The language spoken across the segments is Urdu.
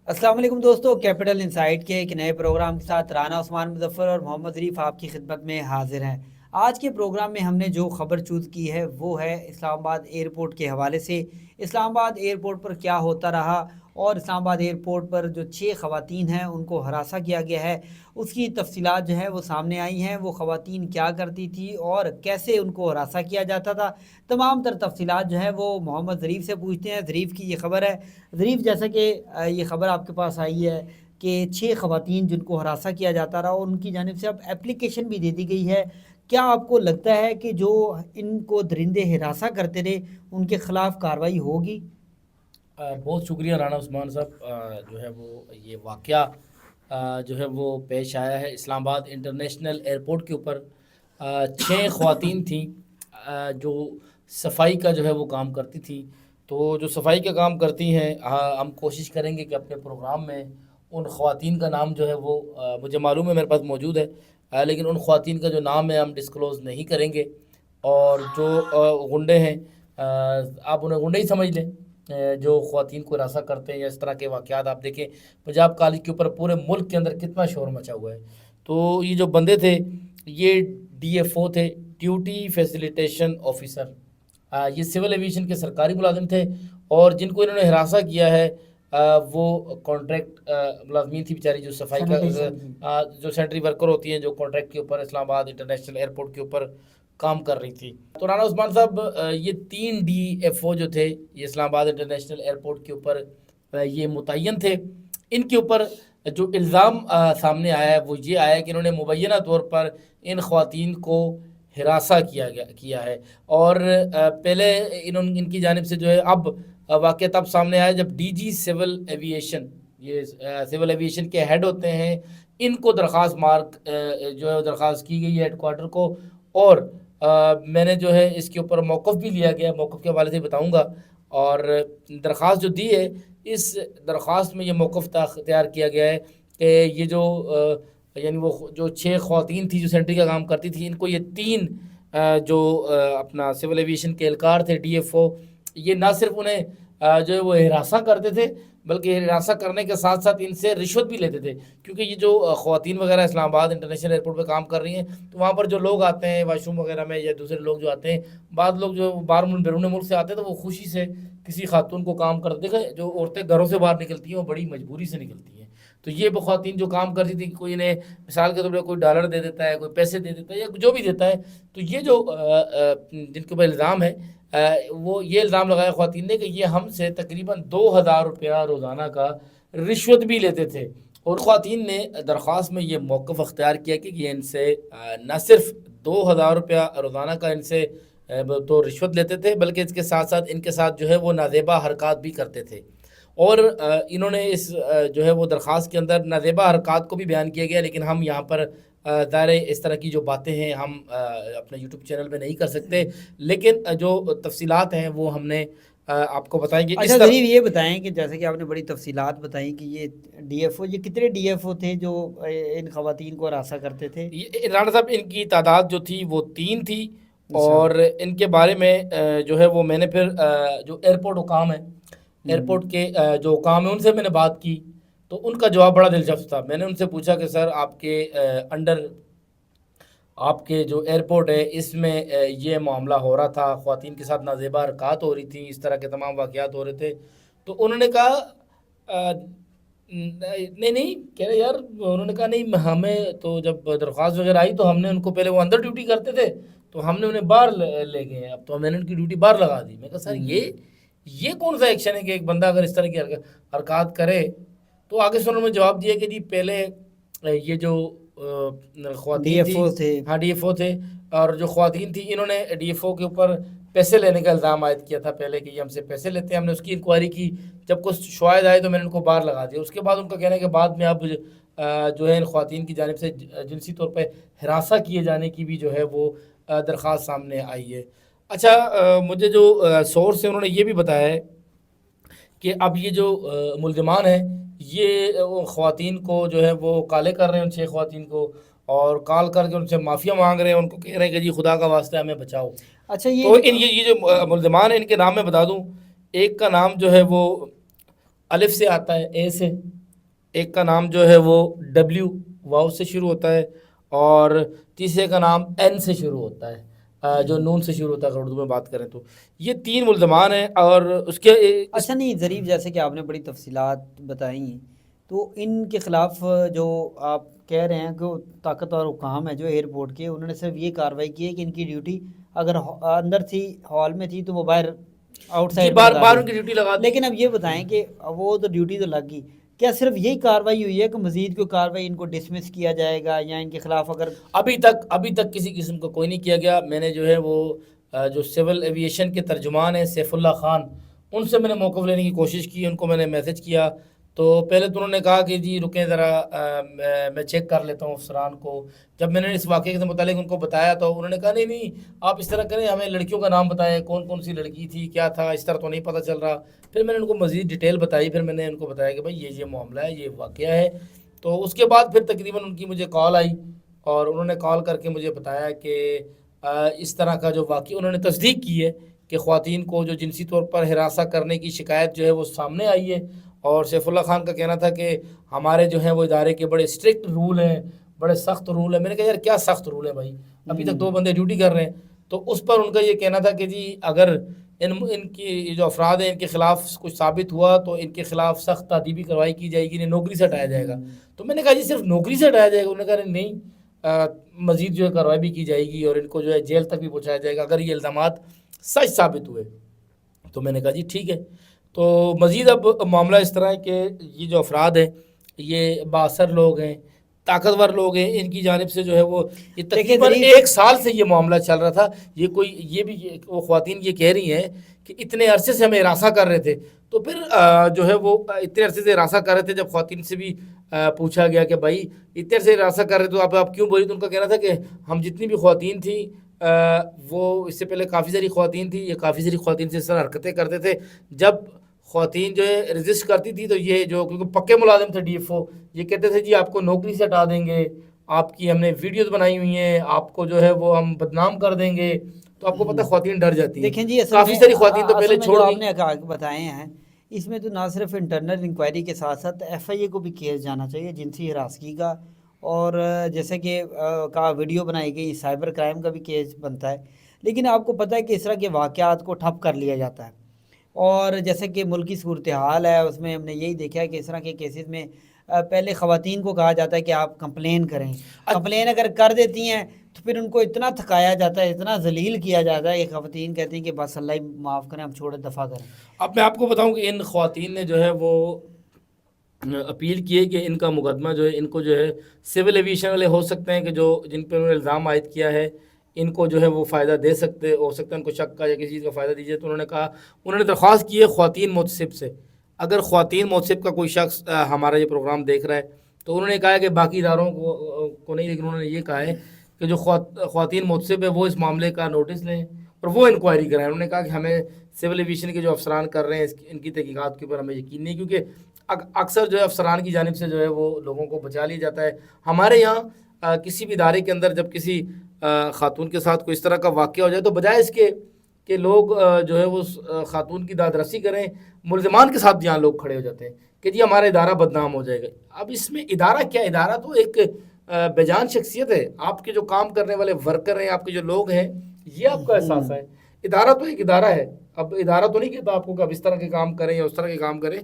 السلام علیکم دوستو، کیپٹل انسائٹ کے ایک نئے پروگرام کے ساتھ رانا عثمان مظفر اور محمد ظریف آپ کی خدمت میں حاضر ہیں۔ آج کے پروگرام میں ہم نے جو خبر چوز کی ہے وہ ہے اسلام آباد ایئرپورٹ کے حوالے سے۔ اسلام آباد ایئرپورٹ پر کیا ہوتا رہا اور اسلام آباد ایئرپورٹ پر جو 6 خواتین ہیں ان کو ہراساں کیا گیا ہے، اس کی تفصیلات جو ہے وہ سامنے آئی ہیں۔ وہ خواتین کیا کرتی تھی اور کیسے ان کو ہراساں کیا جاتا تھا، تمام تر تفصیلات جو ہے وہ محمد ظریف سے پوچھتے ہیں۔ ظریف کی یہ خبر ہے۔ ظریف، جیسا کہ یہ خبر آپ کے پاس آئی ہے کہ 6 خواتین جن کو ہراساں کیا جاتا رہا اور ان کی جانب سے اب اپلیکیشن بھی دے دی گئی ہے، کیا آپ کو لگتا ہے کہ جو ان کو درندے ہراساں کرتے رہے ان کے خلاف کارروائی ہوگی؟ بہت شکریہ رانا عثمان صاحب۔ جو ہے وہ یہ واقعہ جو ہے وہ پیش آیا ہے اسلام آباد انٹرنیشنل ایئرپورٹ کے اوپر۔ 6 خواتین تھیں جو صفائی کا جو ہے وہ کام کرتی تھیں۔ تو جو صفائی کا کام کرتی ہیں، ہم کوشش کریں گے کہ اپنے پروگرام میں ان خواتین کا نام جو ہے وہ مجھے معلوم ہے میرے پاس موجود ہے، لیکن ان خواتین کا جو نام ہے ہم ڈسکلوز نہیں کریں گے۔ اور جو غنڈے ہیں، آپ انہیں غنڈے ہی سمجھ لیں، جو خواتین کو ہراساں کرتے ہیں یا اس طرح کے واقعات آپ دیکھیں پنجاب کالج کے اوپر پورے ملک کے اندر کتنا شور مچا ہوا ہے۔ تو یہ جو بندے تھے یہ ڈی ایف او تھے، ڈیوٹی فیسیلیٹیشن آفیسر۔ یہ سول ایویشن کے سرکاری ملازم تھے، اور جن کو انہوں نے ہراساں کیا ہے وہ کانٹریکٹ ملازمین تھی بیچاری، جو صفائی کا جو سینٹری ورکر ہوتی ہیں، جو کانٹریکٹ کے اوپر اسلام آباد انٹرنیشنل ایئرپورٹ کے اوپر کام کر رہی تھی۔ تو رانا عثمان صاحب، یہ 3 ڈی ایف او جو تھے یہ اسلام آباد انٹرنیشنل ایئرپورٹ کے اوپر یہ متعین تھے۔ ان کے اوپر جو الزام سامنے آیا ہے وہ یہ آیا ہے کہ انہوں نے مبینہ طور پر ان خواتین کو ہراساں کیا ہے، اور پہلے ان کی جانب سے جو ہے اب واقعہ تب سامنے آیا جب ڈی جی سول ایویشن، یہ سول ایویشن کے ہیڈ ہوتے ہیں، ان کو جو ہے درخواست کی گئی ہے ہیڈ کوارٹر کو، اور میں نے جو ہے اس کے اوپر موقف بھی لیا گیا، موقف کے حوالے سے بتاؤں گا۔ اور درخواست جو دی ہے، اس درخواست میں یہ موقف تیار کیا گیا ہے کہ یہ جو یعنی وہ جو 6 خواتین تھی جو سینٹری کا کام کرتی تھی، ان کو یہ 3 جو اپنا سول ایویشن کے اہلکار تھے، ڈی ایف او، یہ نہ صرف انہیں جو ہے وہ ہراساں کرتے تھے، بلکہ ہراساں کرنے کے ساتھ ساتھ ان سے رشوت بھی لیتے تھے۔ کیونکہ یہ جو خواتین وغیرہ اسلام آباد انٹرنیشنل ایئرپورٹ پہ کام کر رہی ہیں، تو وہاں پر جو لوگ آتے ہیں واش روم وغیرہ میں، یا دوسرے لوگ جو آتے ہیں، بعض لوگ جو بیرون ملک سے آتے ہیں تو وہ خوشی سے کسی خاتون کو کام کرتے ہیں۔ جو عورتیں گھروں سے باہر نکلتی ہیں وہ بڑی مجبوری سے نکلتی ہیں، تو یہ خواتین جو کام کرتی تھی، کوئی انہیں مثال کے طور پر کوئی ڈالر دے دیتا ہے، کوئی پیسے دے دیتا ہے، یا جو بھی دیتا ہے، تو یہ جو جن کے اوپر الزام ہے، وہ یہ الزام لگایا خواتین نے کہ یہ ہم سے تقریباً 2000 روپیہ روزانہ کا رشوت بھی لیتے تھے۔ اور خواتین نے درخواست میں یہ موقف اختیار کیا کہ یہ ان سے نہ صرف 2000 روپیہ روزانہ کا ان سے تو رشوت لیتے تھے، بلکہ اس کے ساتھ ساتھ ان کے ساتھ جو ہے وہ نازیبا حرکات بھی کرتے تھے۔ اور انہوں نے اس جو ہے وہ درخواست کے اندر نازیبا حرکات کو بھی بیان کیا گیا، لیکن ہم یہاں پر ظاہر اس طرح کی جو باتیں ہیں ہم اپنے یوٹیوب چینل پہ نہیں کر سکتے، لیکن جو تفصیلات ہیں وہ ہم نے آپ کو بتائیں گے۔ اچھا ظریف، یہ بتائیں کہ جیسے کہ آپ نے بڑی تفصیلات بتائیں کہ یہ ڈی ایف او، یہ کتنے ڈی ایف او تھے جو ان خواتین کو ہراساں کرتے تھے؟ رانا صاحب، ان کی تعداد جو تھی وہ 3 تھی، اور ان کے بارے میں جو ہے وہ میں نے پھر جو ایئرپورٹ حکام ہے، ایئرپورٹ کے جو حکام ہیں ان سے میں نے بات کی، تو ان کا جواب بڑا دلچسپ تھا۔ میں نے ان سے پوچھا کہ سر، آپ کے انڈر آپ کے جو ایئرپورٹ ہے اس میں یہ معاملہ ہو رہا تھا، خواتین کے ساتھ نازیبا حرکات ہو رہی تھیں، اس طرح کے تمام واقعات ہو رہے تھے، تو انہوں نے کہا نہیں کہہ رہے یار، انہوں نے کہا نہیں، ہمیں تو جب درخواست وغیرہ آئی تو ہم نے ان کو پہلے وہ اندر ڈیوٹی کرتے تھے تو ہم نے انہیں باہر لے گئے ہیں، اب تو میں نے ان کی ڈیوٹی باہر لگا دی۔ میں کہا سر، یہ کون سا ایکشن ہے کہ ایک بندہ اگر اس طرح کی حرکات کرے؟ تو آگے سے انہوں نے جواب دیا کہ جی پہلے یہ جو خواتین تھی، ہاں ڈی ایف او تھے، اور جو خواتین تھی انہوں نے ڈی ایف او کے اوپر پیسے لینے کا الزام عائد کیا تھا پہلے، کہ یہ ہم سے پیسے لیتے ہیں۔ ہم نے اس کی انکوائری کی، جب کچھ شواہد آئے تو میں نے ان کو باہر لگا دیا۔ اس کے بعد ان کا کہنا ہے کہ بعد میں اب جو ہے ان خواتین کی جانب سے جنسی طور پہ ہراساں کیے جانے کی بھی جو ہے وہ درخواست سامنے آئی ہے۔ اچھا، مجھے جو سورس ہے انہوں نے یہ بھی بتایا ہے کہ اب یہ جو ملزمان ہیں یہ خواتین کو جو ہے وہ کالے کر رہے ہیں، ان 6 خواتین کو، اور کال کر کے ان سے معافیا مانگ رہے ہیں، ان کو کہہ رہے ہیں کہ جی خدا کا واسطہ ہمیں بچاؤ۔ اچھا، تو یہ جو ملزمان ہیں ان کے نام میں بتا دوں، ایک کا نام جو ہے وہ الف سے آتا ہے، اے سے، ایک کا نام جو ہے وہ ڈبلیو واو سے شروع ہوتا ہے، اور تیسرے کا نام این سے شروع ہوتا ہے، جو نون سے شروع ہوتا ہے اگر اردو میں بات کریں تو. یہ 3 ملزمان ہیں، اور اس کے اچھا نہیں ظریف، جیسے کہ آپ نے بڑی تفصیلات بتائی ہیں، تو ان کے خلاف جو آپ کہہ رہے ہیں کہ وہ طاقتور حکام ہے جو ایئرپورٹ کے، انہوں نے صرف یہ کارروائی کی ہے کہ ان کی ڈیوٹی اگر اندر تھی، ہال میں تھی، تو وہ باہر آؤٹ جی سائڈ میں بار لگا بار دی. ان کی ڈیوٹی لگا دی. لیکن اب یہ بتائیں کہ وہ تو ڈیوٹی تو لگ گئی، کیا صرف یہی کارروائی ہوئی ہے کہ مزید کوئی کارروائی ان کو ڈسمس کیا جائے گا، یا ان کے خلاف اگر ابھی تک کسی قسم کا کوئی نہیں کیا گیا. میں نے جو ہے وہ جو سول ایویشن کے ترجمان ہیں سیف اللہ خان، ان سے میں نے موقف لینے کی کوشش کی. ان کو میں نے میسج کیا تو پہلے تو انہوں نے کہا کہ جی رکیں ذرا، میں چیک کر لیتا ہوں افسران کو. جب میں نے اس واقعے کے متعلق ان کو بتایا تو انہوں نے کہا نہیں آپ اس طرح کریں، ہمیں لڑکیوں کا نام بتائیں، کون کون سی لڑکی تھی، کیا تھا، اس طرح تو نہیں پتہ چل رہا. پھر میں نے ان کو مزید ڈیٹیل بتائی، پھر میں نے ان کو بتایا کہ بھائی یہ معاملہ ہے، یہ واقعہ ہے. تو اس کے بعد پھر تقریباً ان کی مجھے کال آئی، اور انہوں نے کال کر کے مجھے بتایا کہ اس طرح کا جو واقعہ، انہوں نے تصدیق کی ہے کہ خواتین کو جو جنسی طور پر ہراساں کرنے کی شکایت جو ہے وہ سامنے آئی ہے. اور سیف اللہ خان کا کہنا تھا کہ ہمارے جو ہیں وہ ادارے کے بڑے اسٹرکٹ رول ہیں، بڑے سخت رول ہیں. میں نے کہا یار کیا سخت رول ہے بھائی، ابھی تک 2 بندے ڈیوٹی کر رہے ہیں. تو اس پر ان کا یہ کہنا تھا کہ جی اگر ان کی جو افراد ہیں ان کے خلاف کچھ ثابت ہوا تو ان کے خلاف سخت تادیبی کارروائی کی جائے گی، انہیں نوکری سے ہٹایا جائے گا. تو میں نے کہا جی صرف نوکری سے ہٹایا جائے گا؟ انہوں نے کہا نہیں، مزید جو ہے کارروائی بھی کی جائے گی، اور ان کو جو ہے جیل تک بھی پہنچایا جائے گا اگر یہ الزامات سچ ثابت ہوئے. تو میں نے کہا جی ٹھیک ہے. تو مزید اب معاملہ اس طرح ہے کہ یہ جو افراد ہیں یہ بااثر لوگ ہیں، طاقتور لوگ ہیں. ان کی جانب سے جو ہے وہ یہ تقریباً 1 سال سے یہ معاملہ چل رہا تھا. یہ بھی وہ خواتین یہ کہہ رہی ہیں کہ اتنے عرصے سے ہمیں ہراساں کر رہے تھے. تو پھر جو ہے وہ اتنے عرصے سے ہراساں کر رہے تھے. جب خواتین سے بھی پوچھا گیا کہ بھائی اتنے عرصے سے ہراساں کر رہے تو آپ کیوں بولی، تو ان کا کہنا تھا کہ ہم جتنی بھی خواتین تھیں وہ اس سے پہلے کافی ساری خواتین تھیں، یہ کافی ساری خواتین سے اس طرح حرکتیں کرتے تھے. جب خواتین جو ہے رجسٹ کرتی تھی تو یہ جو کیونکہ پکے ملازم تھے DFO، یہ کہتے تھے جی آپ کو نوکری سے ہٹا دیں گے، آپ کی ہم نے ویڈیوز بنائی ہوئی ہیں، آپ کو جو ہے وہ ہم بدنام کر دیں گے. تو آپ کو پتہ خواتین ڈر جاتی ہیں. دیکھیں جی، کافی ساری خواتین تو پہلے چھوڑ جو گئی. آپ نے بتائے ہیں اس میں تو نہ صرف انٹرنل انکوائری کے ساتھ ساتھ FIA کو بھی کیس جانا چاہیے جنسی ہراسگی کا، اور جیسے کہ کا ویڈیو بنائی گئی سائبر کرائم کا بھی کیس بنتا ہے. لیکن آپ کو پتہ ہے کہ اس طرح کے واقعات کو ٹھپ کر لیا جاتا ہے، اور جیسے کہ ملکی صورتحال ہے اس میں ہم نے یہی دیکھا ہے کہ اس طرح کے کیسز میں پہلے خواتین کو کہا جاتا ہے کہ آپ کمپلین کریں. کمپلین اگر کر دیتی ہیں تو پھر ان کو اتنا تھکایا جاتا ہے، اتنا ذلیل کیا جاتا ہے کہ خواتین کہتی ہیں کہ بس اللہ ہی معاف کریں، ہم چھوڑے دفع کریں. اب میں آپ کو بتاؤں کہ ان خواتین نے جو ہے وہ اپیل کی ہے کہ ان کا مقدمہ جو ہے ان کو جو ہے سول ایویشن والے ہو سکتے ہیں کہ جو جن پہ انہوں نے الزام عائد کیا ہے ان کو جو ہے وہ فائدہ دے سکتے ہو سکتا ہے، ان کو شک کا یا کسی چیز کا فائدہ دیجیے. تو انہوں نے کہا، انہوں نے درخواست کی ہے خواتین محتسب سے، اگر خواتین محتسب کا کوئی شخص ہمارا یہ پروگرام دیکھ رہا ہے تو انہوں نے کہا ہے کہ باقی اداروں کو نہیں، لیکن انہوں نے یہ کہا ہے کہ جو خواتین محتسب ہے وہ اس معاملے کا نوٹس لیں اور وہ انکوائری کرائیں. انہوں نے کہا کہ ہمیں سول ایویشن کے جو افسران کر رہے ہیں ان کی تحقیقات کے اوپر ہمیں یقین نہیں، کیونکہ اکثر جو ہے افسران کی جانب سے جو ہے وہ لوگوں کو بچا لیا جاتا ہے. ہمارے یہاں کسی بھی ادارے کے اندر جب کسی خاتون کے ساتھ کوئی اس طرح کا واقعہ ہو جائے تو بجائے اس کے کہ لوگ جو ہے وہ خاتون کی داد رسی کریں، ملزمان کے ساتھ یہاں لوگ کھڑے ہو جاتے ہیں کہ جی ہمارا ادارہ بدنام ہو جائے گا. اب اس میں ادارہ کیا، ادارہ تو ایک بے جان شخصیت ہے. آپ کے جو کام کرنے والے ورکر ہیں، آپ کے جو لوگ ہیں، یہ آپ کا احساس ہے. ادارہ تو ایک ادارہ ہے. اب ادارہ تو نہیں کہتا آپ کو کہ اب اس طرح کے کام کریں یا اس طرح کے کام کریں.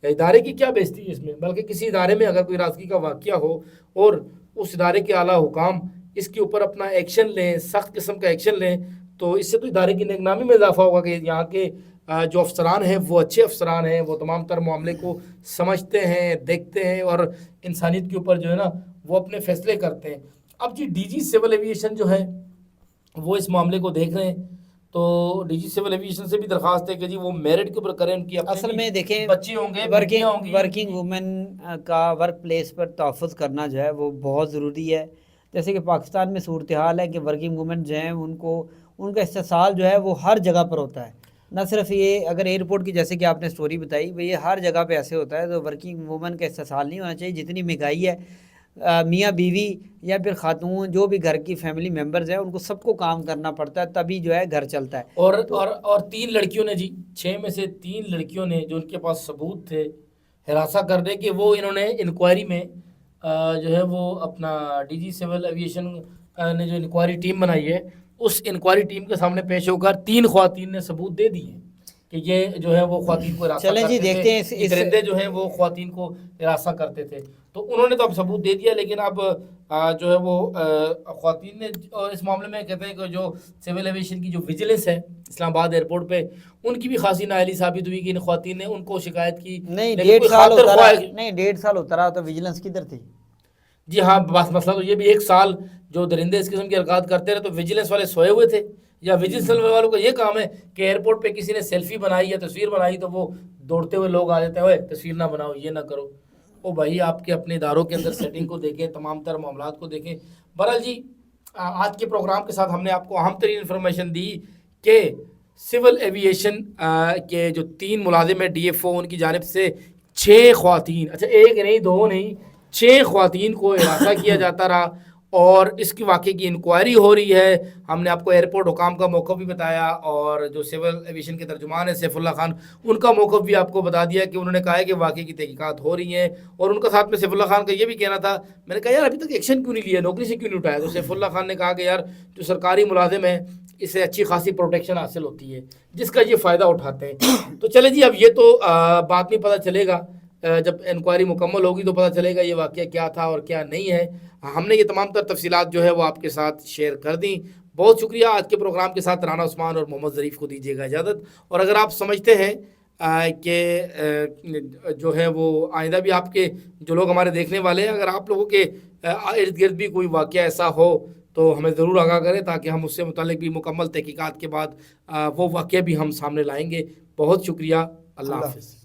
ادارے کی کیا بیزتی ہے اس میں، بلکہ کسی ادارے میں اگر کوئی ہراسگی کا واقعہ ہو اور اس ادارے کے اعلیٰ حکام اس کے اوپر اپنا ایکشن لیں، سخت قسم کا ایکشن لیں، تو اس سے تو ادارے کی نیک نامی میں اضافہ ہوگا کہ یہاں کے جو افسران ہیں وہ اچھے افسران ہیں، وہ تمام تر معاملے کو سمجھتے ہیں، دیکھتے ہیں اور انسانیت کے اوپر جو ہے نا وہ اپنے فیصلے کرتے ہیں. اب جی DG سول ایویشن جو ہے وہ اس معاملے کو دیکھ رہے ہیں، تو DG سول ایویشن سے بھی درخواست ہے کہ جی وہ میرٹ کے اوپر کریں. ان کی اصل میں دیکھیں بچے ہوں گے، ورکنگ وومن کا ورک پلیس پر تحفظ کرنا جو ہے وہ بہت ضروری ہے. جیسے کہ پاکستان میں صورتحال ہے کہ ورکنگ وومن جو ہیں ان کا استحصال جو ہے وہ ہر جگہ پر ہوتا ہے. نہ صرف یہ اگر ایئرپورٹ کی جیسے کہ آپ نے سٹوری بتائی یہ ہر جگہ پہ ایسے ہوتا ہے، تو ورکنگ وومن کا استحصال نہیں ہونا چاہیے. جتنی مہنگائی ہے، میاں بیوی یا پھر خاتون جو بھی گھر کی فیملی ممبرز ہیں ان کو سب کو کام کرنا پڑتا ہے، تبھی جو ہے گھر چلتا ہے. اور 3 لڑکیوں نے جی 6 میں سے 3 لڑکیوں نے جو ان کے پاس ثبوت تھے ہراساں کرنے کہ وہ انہوں نے انکوائری میں جو ہے وہ اپنا ڈی جی سول ایویشن نے جو انکوائری ٹیم بنائی ہے اس انکوائری ٹیم کے سامنے پیش ہو کر 3 خواتین نے ثبوت دے دیے ہیں کہ یہ جو ہے وہ خواتین کو ہراساں چلیں جی کرتے دیکھتے تھے، ہیں یہ درندے جو ہیں وہ خواتین کو ہراساں کرتے تھے، تو انہوں نے تو اب ثبوت دے دیا، لیکن اب جو ہے وہ خواتین نے اور اس معاملے میں کہتے ہیں کہ جو سول ایویشن کی جو ویجیلنس ہے اسلام آباد ایئرپورٹ پہ ان کی بھی خاصی نااہلی ثابت ہوئی کہ ان خواتین نے ان کو شکایت کی، نہیں لیکن 1.5 کوئی سال خاطر ہوتا خواہ رہا، نہیں 1.5 سال ہوتا رہا تو ویجیلنس کدھر تھی؟ جی ہاں، بس مسئلہ تو یہ بھی 1 سال جو درندے اس قسم کی حرکات کرتے رہے تو ویجیلنس والے سوئے ہوئے تھے، یا ویجیلنس والوں کا یہ کام ہے کہ ایئرپورٹ پہ کسی نے سیلفی بنائی یا تصویر بنائی تو وہ دوڑتے ہوئے لوگ آ جاتے ہیں، اوے تصویر نہ بناؤ، یہ نہ کرو۔ او بھائی آپ کے اپنے اداروں کے اندر سیٹنگ کو دیکھیں، تمام تر معاملات کو دیکھیں۔ بہرحال جی آج کے پروگرام کے ساتھ ہم نے آپ کو اہم ترین انفارمیشن دی کہ سول ایویشن کے جو 3 ملازم ہیں ڈی ایف او، ان کی جانب سے 6 خواتین، اچھا 1 نہیں 2 نہیں 6 خواتین کو ہراساں کیا جاتا رہا، اور اس کی واقعے کی انکوائری ہو رہی ہے۔ ہم نے آپ کو ایئرپورٹ حکام کا موقف بھی بتایا، اور جو سول ایویشن کے ترجمان ہیں سیف اللہ خان، ان کا موقف بھی آپ کو بتا دیا کہ انہوں نے کہا ہے کہ واقعے کی تحقیقات ہو رہی ہیں، اور ان کا ساتھ میں سیف اللہ خان کا یہ بھی کہنا تھا، میں نے کہا یار ابھی تک ایکشن کیوں نہیں لیا، نوکری سے کیوں نہیں اٹھایا؟ تو سیف اللہ خان نے کہا کہ یار جو سرکاری ملازم ہے اس سے اچھی خاصی پروٹیکشن حاصل ہوتی ہے جس کا یہ فائدہ اٹھاتے ہیں۔ تو چلے جی اب یہ تو بعد میں پتہ چلے گا، جب انکوائری مکمل ہوگی تو پتہ چلے گا یہ واقعہ کیا تھا اور کیا نہیں ہے۔ ہم نے یہ تمام تر تفصیلات جو ہے وہ آپ کے ساتھ شیئر کر دیں۔ بہت شکریہ۔ آج کے پروگرام کے ساتھ رانا عثمان اور محمد ظریف کو دیجیے گا اجازت، اور اگر آپ سمجھتے ہیں کہ جو ہے وہ آئندہ بھی آپ کے جو لوگ ہمارے دیکھنے والے ہیں، اگر آپ لوگوں کے ارد گرد بھی کوئی واقعہ ایسا ہو تو ہمیں ضرور آگاہ کریں، تاکہ ہم اس سے متعلق بھی مکمل تحقیقات کے بعد وہ واقعہ بھی ہم سامنے لائیں گے۔ بہت شکریہ، اللہ حافظ۔